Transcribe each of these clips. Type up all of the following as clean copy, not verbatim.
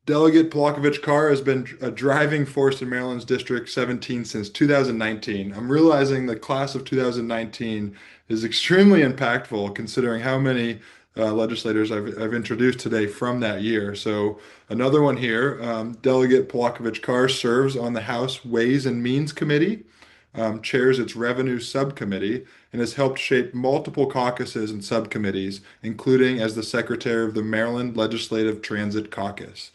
Delegate Palakovich-Carr has been a driving force in Maryland's District 17 since 2019. I'm realizing the class of 2019 is extremely impactful considering how many legislators I've introduced today from that year. So another one here, Delegate Palakovich-Carr serves on the House Ways and Means Committee, chairs its Revenue Subcommittee, and has helped shape multiple caucuses and subcommittees, including as the secretary of the Maryland Legislative Transit Caucus.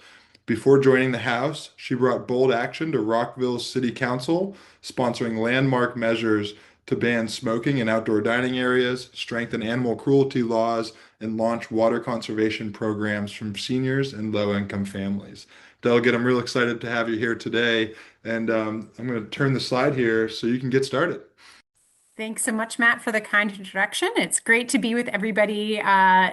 Before joining the House, she brought bold action to Rockville's City Council, sponsoring landmark measures to ban smoking in outdoor dining areas, strengthen animal cruelty laws, and launch water conservation programs for seniors and low-income families. Delegate, I'm real excited to have you here today, and I'm going to turn the slide here so you can get started. Thanks so much, Matt, for the kind introduction. It's great to be with everybody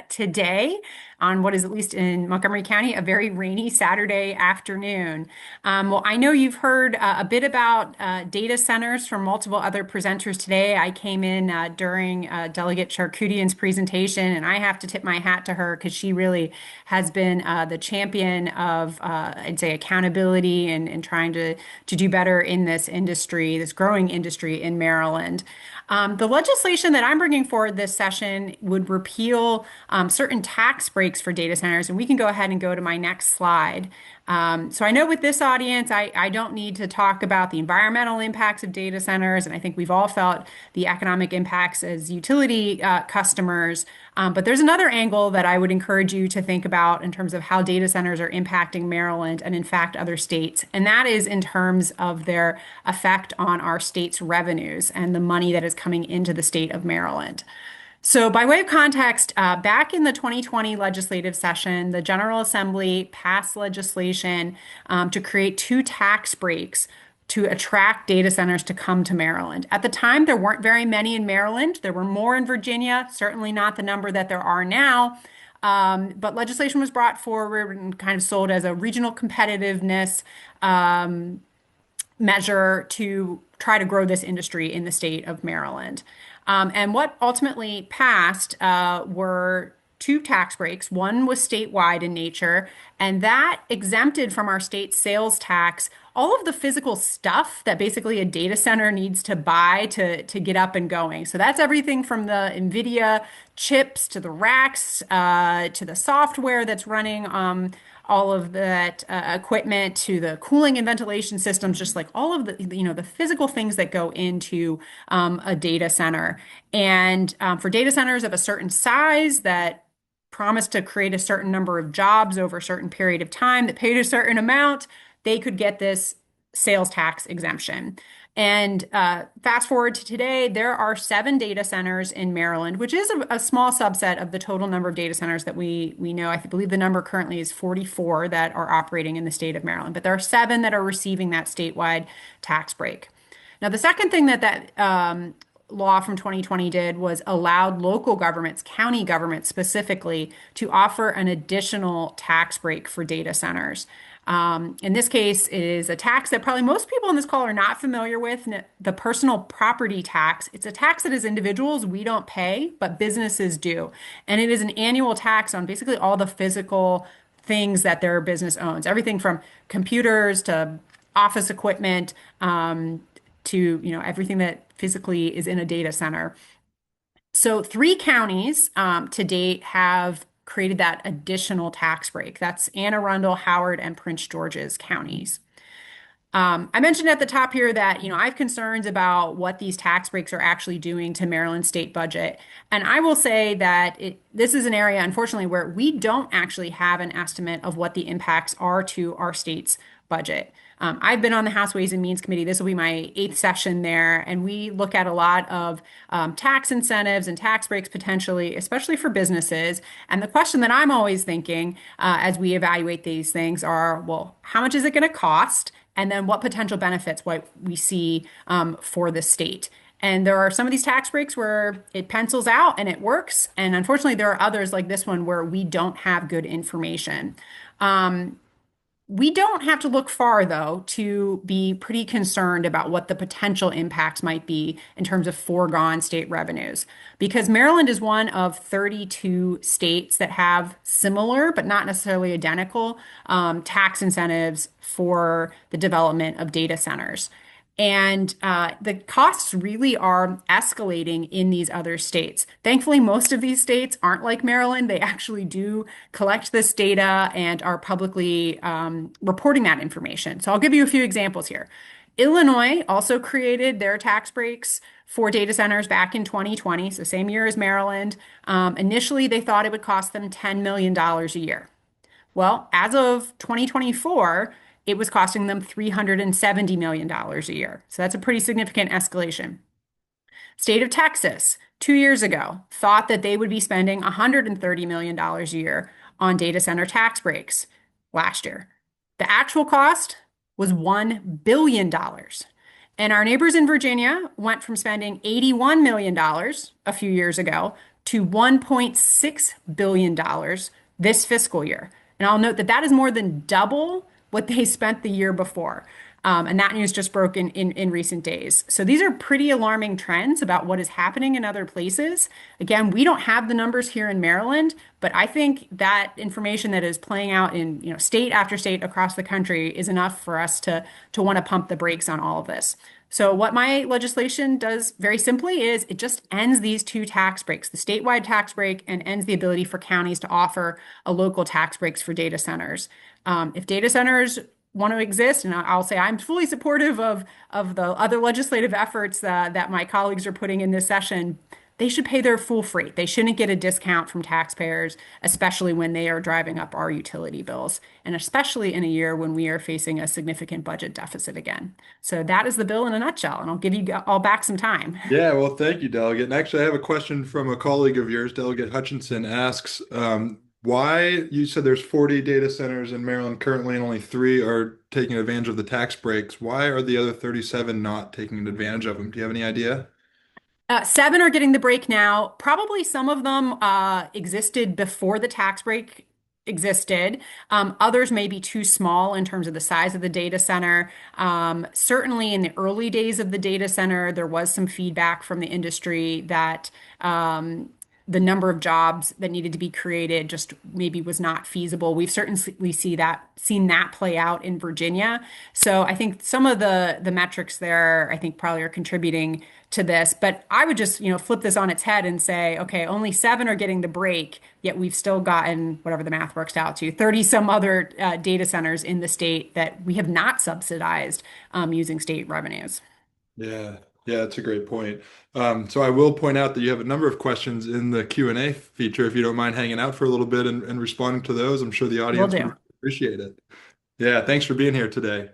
today on what is, at least in Montgomery County, a very rainy Saturday afternoon. Well, I know you've heard a bit about data centers from multiple other presenters today. I came in during Delegate Charkoudian's presentation, and I have to tip my hat to her because she really has been the champion of, I'd say, accountability and trying to do better in this industry, this growing industry in Maryland. The legislation that I'm bringing forward this session would repeal certain tax breaks for data centers, and we can go ahead and go to my next slide. So I know with this audience, I don't need to talk about the environmental impacts of data centers, and I think we've all felt the economic impacts as utility customers. But there's another angle that I would encourage you to think about in terms of how data centers are impacting Maryland and, in fact, other states, and that is in terms of their effect on our state's revenues and the money that is coming into the state of Maryland. So, by way of context, back in the 2020 legislative session, the General Assembly passed legislation to create two tax breaks to attract data centers to come to Maryland. At the time, there weren't very many in Maryland. There were more in Virginia, certainly not the number that there are now. But legislation was brought forward and kind of sold as a regional competitiveness measure to try to grow this industry in the state of Maryland. And what ultimately passed were two tax breaks. One was statewide in nature, and that exempted from our state sales tax all of the physical stuff that basically a data center needs to buy to get up and going. So that's everything from the NVIDIA chips to the racks to the software that's running all of that equipment to the cooling and ventilation systems, just like all of the physical things that go into a data center. And for data centers of a certain size that promise to create a certain number of jobs over a certain period of time that paid a certain amount, they could get this sales tax exemption. And fast forward to today, there are 7 data centers in Maryland, which is a small subset of the total number of data centers that we know. I believe the number currently is 44 that are operating in the state of Maryland, but there are 7 that are receiving that statewide tax break. Now, the second thing that law from 2020 did was allowed local governments, county governments specifically, to offer an additional tax break for data centers. In this case, it is a tax that probably most people on this call are not familiar with, the personal property tax. It's a tax that as individuals we don't pay, but businesses do. And it is an annual tax on basically all the physical things that their business owns, everything from computers to office equipment to everything that physically is in a data center. So 3 counties to date have created that additional tax break. That's Anne Arundel, Howard, and Prince George's counties. I mentioned at the top here that, I have concerns about what these tax breaks are actually doing to Maryland's state budget. And I will say that this is an area, unfortunately, where we don't actually have an estimate of what the impacts are to our state's budget. I've been on the House Ways and Means Committee. This will be my 8th session there, and we look at a lot of tax incentives and tax breaks potentially, especially for businesses. And the question that I'm always thinking as we evaluate these things are, well, how much is it going to cost? And then what potential benefits what we see for the state? And there are some of these tax breaks where it pencils out and it works. And unfortunately, there are others like this one where we don't have good information. We don't have to look far, though, to be pretty concerned about what the potential impacts might be in terms of foregone state revenues. Because Maryland is one of 32 states that have similar, but not necessarily identical, tax incentives for the development of data centers. And the costs really are escalating in these other states. Thankfully, most of these states aren't like Maryland. They actually do collect this data and are publicly reporting that information. So I'll give you a few examples here. Illinois also created their tax breaks for data centers back in 2020, so same year as Maryland. Initially, they thought it would cost them $10 million a year. Well, as of 2024, it was costing them $370 million a year. So that's a pretty significant escalation. State of Texas, 2 years ago, thought that they would be spending $130 million a year on data center tax breaks last year. The actual cost was $1 billion. And our neighbors in Virginia went from spending $81 million a few years ago to $1.6 billion this fiscal year. And I'll note that that is more than double what they spent the year before. And that news just broke in recent days. So these are pretty alarming trends about what is happening in other places. Again, we don't have the numbers here in Maryland, but I think that information that is playing out in, state after state across the country is enough for us to want to pump the brakes on all of this. So what my legislation does very simply is it just ends these two tax breaks, the statewide tax break and ends the ability for counties to offer a local tax breaks for data centers. If data centers want to exist, and I'll say I'm fully supportive of the other legislative efforts that my colleagues are putting in this session. They should pay their full freight. They shouldn't get a discount from taxpayers, especially when they are driving up our utility bills, and especially in a year when we are facing a significant budget deficit again. So that is the bill in a nutshell, and I'll give you all back some time. Yeah, well, thank you, Delegate. And actually, I have a question from a colleague of yours, Delegate Hutchinson asks, why you said there's 40 data centers in Maryland currently and only three are taking advantage of the tax breaks. Why are the other 37 not taking advantage of them? Do you have any idea? Seven are getting the break now. Probably some of them existed before the tax break existed. Others may be too small in terms of the size of the data center. Certainly in the early days of the data center, there was some feedback from the industry that the number of jobs that needed to be created just maybe was not feasible. We've certainly seen that play out in Virginia. So I think some of the metrics there, I think probably are contributing to this. But I would just, flip this on its head and say, okay, only seven are getting the break, yet we've still gotten whatever the math works out to 30 some other data centers in the state that we have not subsidized using state revenues. Yeah, yeah, that's a great point. So I will point out that you have a number of questions in the Q&A feature. If you don't mind hanging out for a little bit and responding to those, I'm sure the Will audience would do. appreciate it. Yeah, thanks for being here today.